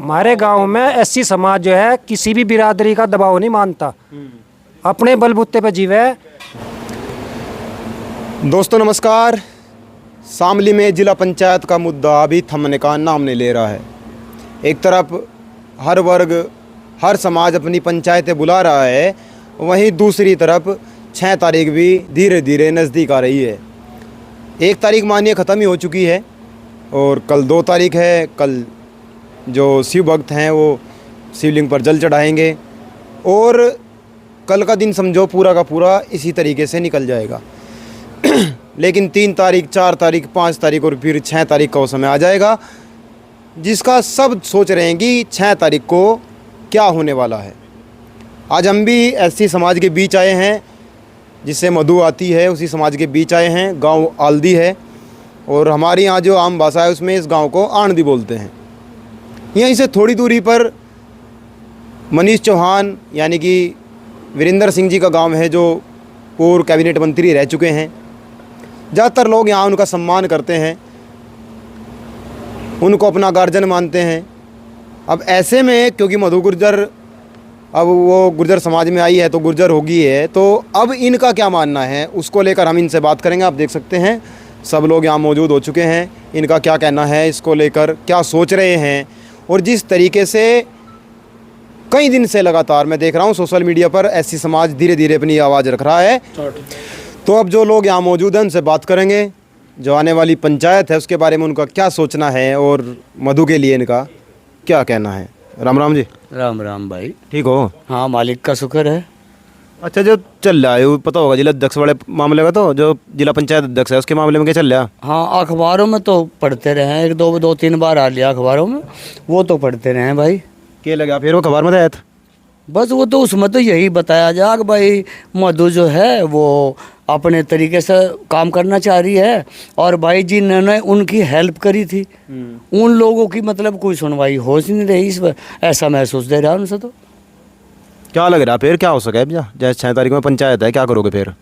हमारे गांव में एससी समाज जो है किसी भी बिरादरी का दबाव नहीं मानता, अपने बलबूते पे जीवे। दोस्तों नमस्कार। शामली में जिला पंचायत का मुद्दा अभी थमने का नाम नहीं ले रहा है। एक तरफ हर वर्ग हर समाज अपनी पंचायतें बुला रहा है, वहीं दूसरी तरफ 6 तारीख भी धीरे धीरे नज़दीक आ रही है। 1 तारीख मानिए ख़त्म ही हो चुकी है और कल 2 तारीख है। कल जो शिव भक्त हैं वो शिवलिंग पर जल चढ़ाएंगे और कल का दिन समझो पूरा का पूरा इसी तरीके से निकल जाएगा। लेकिन 3 तारीख 4 तारीख 5 तारीख और फिर 6 तारीख का वो समय आ जाएगा जिसका सब सोच रहे हैं कि 6 तारीख को क्या होने वाला है। आज हम भी एससी समाज के बीच आए हैं, जिससे मधु आती है उसी समाज के बीच आए हैं। गांव आलदी है और हमारे यहाँ जो आम भाषा है उसमें इस गांव को आंधी बोलते हैं। यहीं से थोड़ी दूरी पर मनीष चौहान यानी कि वीरेंद्र सिंह जी का गांव है, जो पूर्व कैबिनेट मंत्री रह चुके हैं। ज़्यादातर लोग यहाँ उनका सम्मान करते हैं, उनको अपना गार्जियन मानते हैं। अब ऐसे में क्योंकि मधु गुर्जर अब वो गुर्जर समाज में आई है तो गुर्जर होगी है, तो अब इनका क्या मानना है उसको लेकर हम इनसे बात करेंगे। आप देख सकते हैं सब लोग यहाँ मौजूद हो चुके हैं। इनका क्या कहना है, इसको लेकर क्या सोच रहे हैं। और जिस तरीके से कई दिन से लगातार मैं देख रहा हूँ सोशल मीडिया पर एससी समाज धीरे धीरे अपनी आवाज़ रख रहा है, तो अब जो लोग यहाँ मौजूद हैं उनसे बात करेंगे। जो आने वाली पंचायत है उसके बारे में उनका क्या सोचना है और मधु के लिए इनका क्या कहना है। राम राम जी। राम राम भाई। ठीक हो? हाँ, मालिक का शुक्र है। अच्छा, जो चल रहा है वो पता होगा जिला अध्यक्ष वाले मामले का, तो जो जिला पंचायत अध्यक्ष है उसके मामले में क्या चल रहा है? हाँ, अखबारों में तो पढ़ते रहे हैं, 2-3 बार आ लिया अखबारों में, वो तो पढ़ते रहे हैं भाई। क्या लगा फिर वो खबर में आया था? बस वो तो उसमें तो यही बताया जा कि भाई मधु जो है वो अपने तरीके से काम करना चाह रही है और भाई जिन्होंने उनकी हेल्प करी थी उन लोगों की मतलब कोई सुनवाई हो ही नहीं रही इस पर, ऐसा महसूस दे रहा है उनसे। तो क्या लग रहा है फिर क्या हो सके? जैसे 6 तारीख में पंचायत है, क्या करोगे फिर?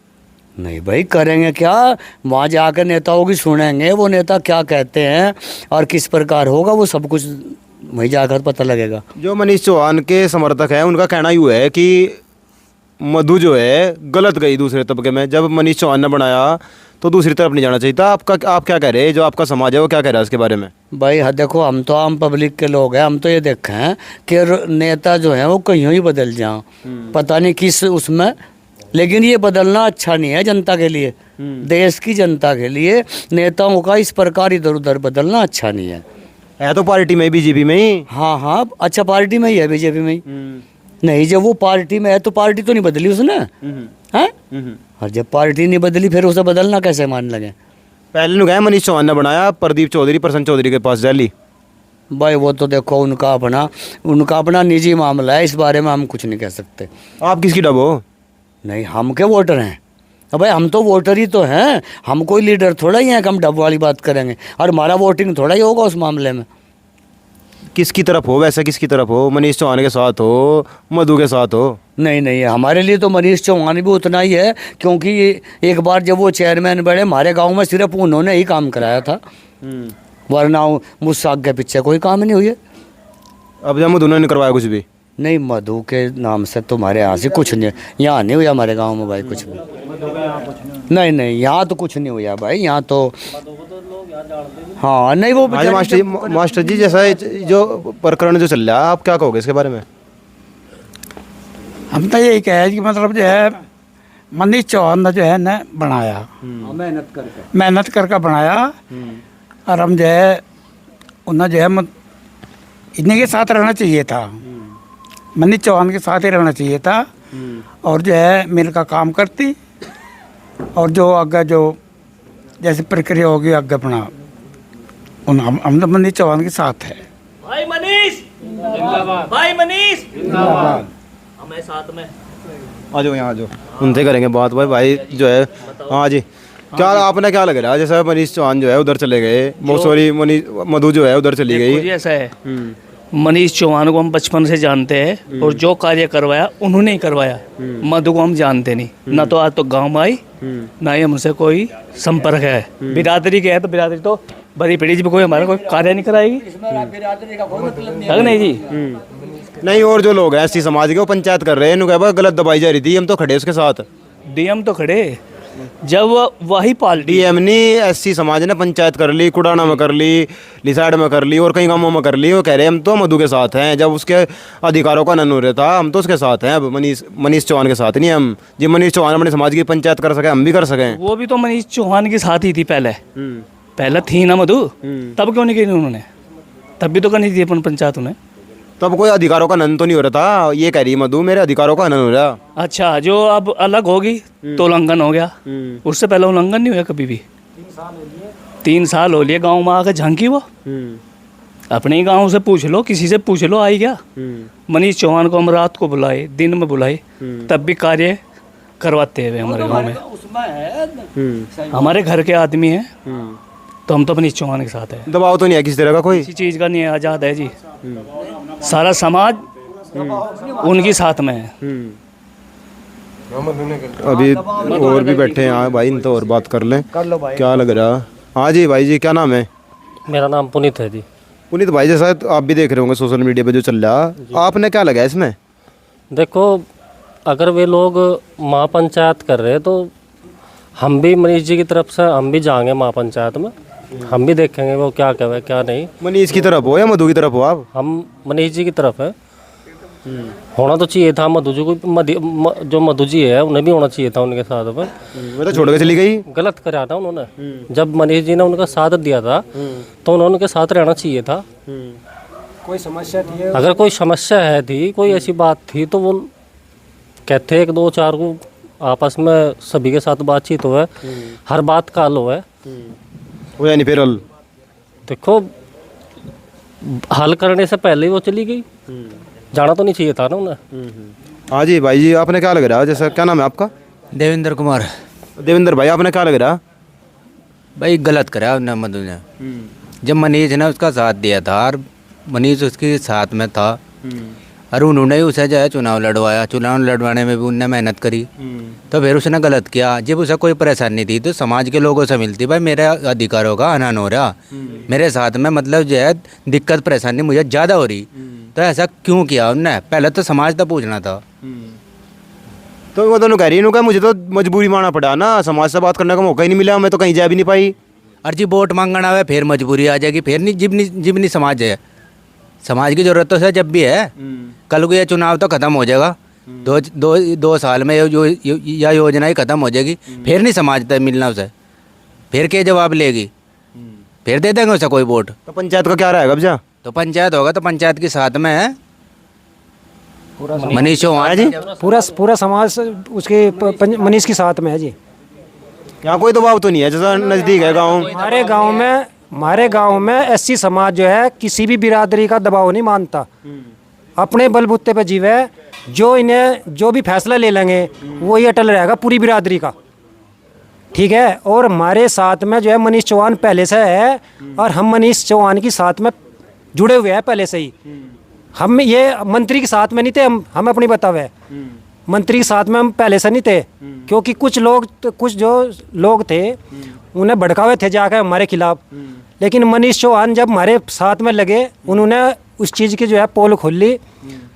नहीं भाई, करेंगे क्या, वहाँ जाकर नेताओं की सुनेंगे, वो नेता क्या कहते हैं और किस प्रकार होगा वो सब कुछ वहीं जाकर पता लगेगा। जो मनीष चौहान के समर्थक हैं उनका कहना यूँ है कि मधु जो है गलत गई दूसरे तबके में। जब मनीष चौहान ने बनाया तो दूसरी तरफ नहीं जाना चाहिए था। आप क्या कह रहे हैं, जो आपका समाज है वो क्या कह रहा है इसके बारे में? भाई हाँ, देखो हम तो आम पब्लिक के लोग हैं, हम तो ये देखे हैं कि नेता जो है वो कहीं ही बदल जाए, पता नहीं किस उसमें, लेकिन ये बदलना अच्छा नहीं है जनता के लिए, देश की जनता के लिए नेताओं का इस प्रकार इधर उधर बदलना अच्छा नहीं है। तो पार्टी में बीजेपी में ही। हाँ हाँ, अच्छा पार्टी में ही है, बीजेपी में ही नहीं। जब वो पार्टी में है तो पार्टी तो नहीं बदली उसने, हैं? और जब पार्टी नहीं बदली फिर उसे बदलना कैसे मान लगे? पहले गए मनीष चौहान ने बनाया, प्रदीप चौधरी प्रसन्न चौधरी के पास रैली। भाई वो तो देखो उनका अपना निजी मामला है, इस बारे में हम कुछ नहीं कह सकते। आप किसकी डब हो? नहीं, हम के वोटर हैं। अब भाई हम तो वोटर ही तो हैं, हम कोई लीडर थोड़ा ही हैं कि हम डब वाली बात करेंगे और हमारा वोटिंग थोड़ा ही होगा उस मामले में। किसकी तरफ हो वैसे? किसकी तरफ हो? मनीष चौहान के साथ हो, मधु के साथ हो? नहीं, हमारे लिए तो मनीष चौहान भी उतना ही है, क्योंकि एक बार जब वो चेयरमैन बने हमारे गांव में सिर्फ उन्होंने ही काम कराया था, वरना मुझसे आगे पीछे कोई काम नहीं हुई है। अब जब मधु ने नहीं करवाया कुछ भी? नहीं, मधु के नाम से तुम्हारे यहाँ से कुछ नहीं, यहाँ नहीं हुआ हमारे गांव में भाई कुछ भी। नहीं, यहाँ तो कुछ नहीं हुआ भाई, यहाँ तो हाँ नहीं। वो मास्टर जी जैसा जो प्रकरण जो चल रहा है आप क्या कहोगे इसके बारे में? हम तो यही कहे कि मतलब जो है मनीष चौहान ने जो है ना बनाया, मेहनत करके बनाया और हम जो है उन्हें जो है इन्हीं के साथ रहना चाहिए था, मनीष चौहान के साथ ही रहना चाहिए था और जो है मिल का काम करती और जो आगे जो जैसे प्रक्रिया होगी आगे अपना हम तो मनीष चौहान के साथ है। भाई मनीष जिंदाबाद, भाई मनीष जिंदाबाद, हमें साथ में आ जाओ, यहाँ आ जाओ, उनसे करेंगे बात। भाई जो है हाँ जी, क्या आपने क्या लग रहा है जैसे मनीष चौहान जो है उधर चले गए, सॉरी मधु जो है उधर चली गई? ऐसा है, मनीष चौहान को हम बचपन से जानते हैं और जो कार्य करवाया उन्होंने ही करवाया। मधु को हम जानते नहीं, ना तो आज तो गांव में आई, ना ही हमसे कोई संपर्क है। बिरादरी के है तो बिरादरी तो बड़ी पीढ़ी पे कोई हमारा कोई कार्य नहीं कराएगी, है कि नहीं जी? नहीं, और जो लोग हैं एससी समाज के वो पंचायत कर रहे हैं, इन्होंने कहा गलत दबाई जा रही थी, हम तो खड़े उसके साथ। डीएम तो खड़े, जब वही पार्टी डीएम ने एससी समाज ने पंचायत कर ली, कुडाना में कर ली, लिसाइड में कर ली और कई गांवों में कर ली। वो कह रहे हैं हम तो मधु के साथ हैं, जब उसके अधिकारों का हनन हो रहा था हम तो उसके साथ हैं। अब मनीष चौहान के साथ नहीं हम। जी मनीष चौहान अपने समाज की पंचायत कर सके, हम भी कर सकें। वो भी तो मनीष चौहान के साथ ही थी पहले थी ना मधु, तब क्यों नहीं की उन्होंने? तब भी तो करनी थी अपन पंचायत उन्हें। तब कोई अधिकारों का हनन तो नहीं हो रहा था, ये कह रही मधु मेरे अधिकारों का हनन हो रहा। अच्छा, जो अब अलग होगी तो उल्लंघन हो गया, उससे पहले उल्लंघन नहीं हुआ कभी भी। 3 साल हो लिए गांव में आकर झांकी वो। अपने ही गांव से पूछ लो, किसी से पूछ लो, आई क्या? मनीष चौहान को हम रात को बुलाए, दिन में बुलाए, तब भी कार्य करवाते हैं हमारे गांव में। हमारे घर के आदमी हैं तो हम तो मनीष चौहान के साथ हैं। दबाव तो नहीं है किसी तरह का कोई? किसी चीज़ का नहीं है, आज़ाद है जी। सारा समाज उनकी साथ में है। अभी और भी बैठे हैं यहाँ भाई, इनसे और बात कर लें। क्या लग रहा? हाँ जी भाई जी, क्या नाम है? मेरा नाम पुनीत है जी। पुनीत भाई, जैसा आप भी देख रहे होंगे सोशल मीडिया पे जो चल रहा, आपने क्या लगा इसमें? देखो, अगर वे लोग महापंचायत कर रहे हैं तो हम भी मनीष जी की तरफ से हम भी जाएंगे महापंचायत में, हम भी देखेंगे वो क्या कह रहे हैं क्या नहीं। मनीष की तरफ हो या मधु की तरफ हो आप? हम मनीष जी की तरफ है। होना तो चाहिए था मधु जी को, जो मधु जी है उन्हें भी होना चाहिए था उनके साथ में। वो तो छोड़ के चली गई। गलत करा था उन्होंने। जब मनीष जी ने उनका साथ दिया था तो उन्होंने उनके साथ रहना चाहिए था। कोई समस्या थी? अगर कोई समस्या है थी, कोई ऐसी बात थी तो वो कहते 1 2 4 को आपस में सभी के साथ बातचीत हो है, हर बात का हल हो है। वो यानी फिर हल देखो, हल करने से पहले ही वो चली गई, जाना तो नहीं चाहिए था ना उन्हें। हाँ जी भाई जी, आपने क्या लग रहा? जैसा क्या नाम है आपका? देवेंद्र कुमार। देवेंद्र भाई, आपने क्या लग रहा? भाई गलत करा उसने मधु ने। जब मनीष ने उसका साथ दिया था और मनीष उसके साथ में था और उन्होंने ही उसे जो है चुनाव लड़वाया, चुनाव लड़वाने में भी उनने मेहनत करी, तो फिर उसने गलत किया। जब उसे कोई परेशानी थी तो समाज के लोगों से मिलती, भाई मेरे अधिकारों का हनन हो रहा, मेरे साथ में मतलब जो है दिक्कत परेशानी मुझे ज़्यादा हो रही, तो ऐसा क्यों किया उनने? पहले तो समाज तक पूछना था। तो वो दोनों कह रही है मुझे तो मजबूरी मानना पड़ा ना, समाज से बात करने का मौका ही नहीं मिला, मैं तो कहीं जा भी नहीं पाई। और जी वोट मांगना है फिर मजबूरी आ जाएगी, फिर नहीं जिबनी समाज है। समाज की जरूरत तो सर जब भी है, कल को ये चुनाव तो खत्म हो जाएगा, दो साल में यह योजना ही खत्म हो जाएगी, फिर नहीं समाज तक मिलना उसे, फिर क्या जवाब लेगी? फिर दे देंगे उसे कोई वोट। तो पंचायत का क्या रहेगा अब? जा तो पंचायत होगा तो पंचायत के साथ में है मनीष चौहान जी। पूरा समाज उसके मनीष के साथ में है जी। यहाँ कोई दबाव तो नहीं है, जैसा नज़दीक है गाँव? हमारे गांव में एससी समाज जो है किसी भी बिरादरी का दबाव नहीं मानता, अपने बलबूते पे जीवे। जो इन्हें जो भी फैसला ले लेंगे वो ही अटल रहेगा पूरी बिरादरी का, ठीक है। और हमारे साथ में जो है मनीष चौहान पहले से है और हम मनीष चौहान के साथ में जुड़े हुए हैं पहले से ही। हम ये मंत्री के साथ में नहीं थे, हम अपनी बतावे मंत्री के साथ में हम पहले से नहीं थे, क्योंकि कुछ जो लोग थे उन्हें भड़कावे थे जाकर हमारे खिलाफ। लेकिन मनीष चौहान जब हमारे साथ में लगे, उन्होंने उस चीज़ की जो है पोल खोल ली,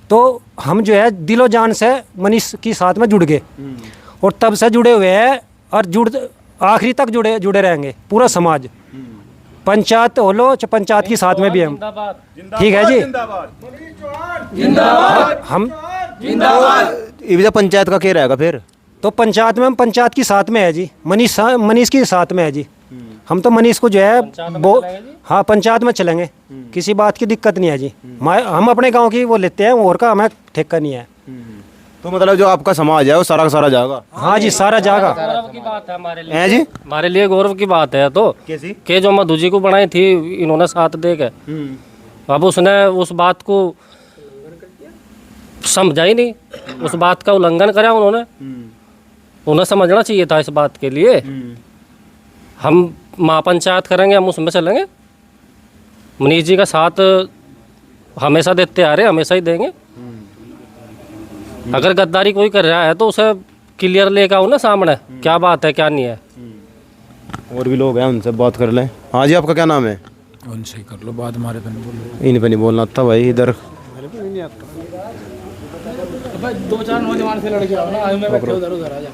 तो हम जो है दिलो जान से मनीष के साथ में जुड़ गए और तब से जुड़े हुए हैं और आखिरी तक जुड़े रहेंगे पूरा समाज। पंचायत हो लो, पंचायत के साथ में भी हम, ठीक है जी। हम ये पंचायत का क्या रहेगा फिर? तो पंचायत में हम पंचायत के साथ में है जी, मनीष के साथ में है जी। हम तो मनीष को जो है हाँ पंचायत में चलेंगे, किसी बात की दिक्कत नहीं है जी। हम अपने गांव की वो लेते हैं, और का हमें ठेका नहीं है। तो मतलब जो आपका समाज है वो सारा का सारा जाएगा? हाँ जी, सारा जाएगा। गौरव की बात है हमारे लिए है जी, हमारे लिए गौरव की बात है। तो कैसी के जो मधु जी को बनाई थी इन्होंने साथ दे के, अब उसने उस बात को समझा ही नहीं, उस बात का उल्लंघन करा उन्हें समझना चाहिए था इस बात के लिए। हम महापंचायत करेंगे, हम उसमें चलेंगे, मनीष जी का साथ हमेशा देते आ रहे, हमेशा ही देंगे। अगर गद्दारी कोई कर रहा है तो उसे क्लियर लेकर आओ ना सामने, क्या बात है क्या नहीं है। और भी लोग हैं, उनसे बात कर लें। हाँ जी, आपका क्या नाम है? उनसे ही कर लो बात, हमारे पे नहीं बोलो। इन पे नहीं बोलना था भाई, इधर दो चार नौजवान से लड़के आओ ना, मैं बैठे उधर उधर आ जा।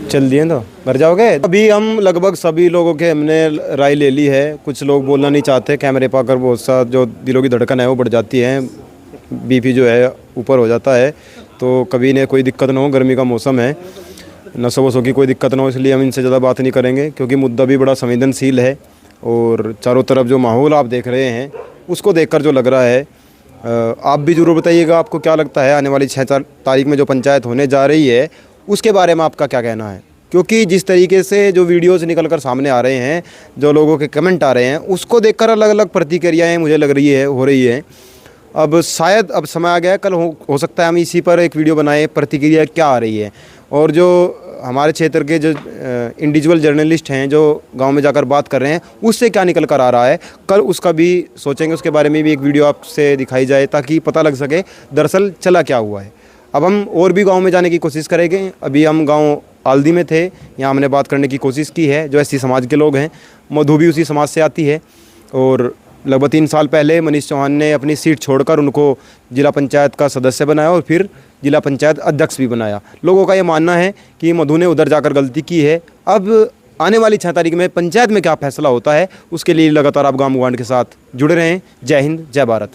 चल दिए तो घर जाओगे? अभी हम लगभग सभी लोगों के हमने राय ले ली है। कुछ लोग बोलना नहीं चाहते, कैमरे पाकर बहुत सा जो दिलों की धड़कन है वो बढ़ जाती है, बीपी जो है ऊपर हो जाता है। तो कभी ने कोई दिक्कत ना हो, गर्मी का मौसम है, नसों वसों की कोई दिक्कत ना हो, इसलिए हम इनसे ज़्यादा बात नहीं करेंगे, क्योंकि मुद्दा भी बड़ा संवेदनशील है। और चारों तरफ जो माहौल आप देख रहे हैं उसको देखकर जो लग रहा है, आप भी ज़रूर बताइएगा आपको क्या लगता है आने वाली 6 तारीख में जो पंचायत होने जा रही है उसके बारे में आपका क्या कहना है। क्योंकि जिस तरीके से जो वीडियोज़ निकल कर सामने आ रहे हैं, जो लोगों के कमेंट आ रहे हैं, उसको देखकर अलग अलग प्रतिक्रियाएँ मुझे लग रही है हो रही है। अब शायद अब समय आ गया है, कल हो सकता है हम इसी पर एक वीडियो बनाएं, प्रतिक्रिया क्या आ रही है। और जो हमारे क्षेत्र के जो इंडिविजुअल जर्नलिस्ट हैं जो गांव में जाकर बात कर रहे हैं, उससे क्या निकल कर आ रहा है, कल उसका भी सोचेंगे, उसके बारे में भी एक वीडियो आपसे दिखाई जाए ताकि पता लग सके दरअसल चला क्या हुआ है। अब हम और भी गांव में जाने की कोशिश करेंगे। अभी हम गांव आल्दी में थे, यहाँ हमने बात करने की कोशिश की है। जो एससी समाज के लोग हैं, मधु भी उसी समाज से आती है, और लगभग 3 साल पहले मनीष चौहान ने अपनी सीट छोड़कर उनको जिला पंचायत का सदस्य बनाया और फिर जिला पंचायत अध्यक्ष भी बनाया। लोगों का ये मानना है कि मधु ने उधर जाकर गलती की है। अब आने वाली 6 तारीख में पंचायत में क्या फैसला होता है, उसके लिए लगातार आप गांव गुआंढ के साथ जुड़े रहें। जय हिंद, जय भारत।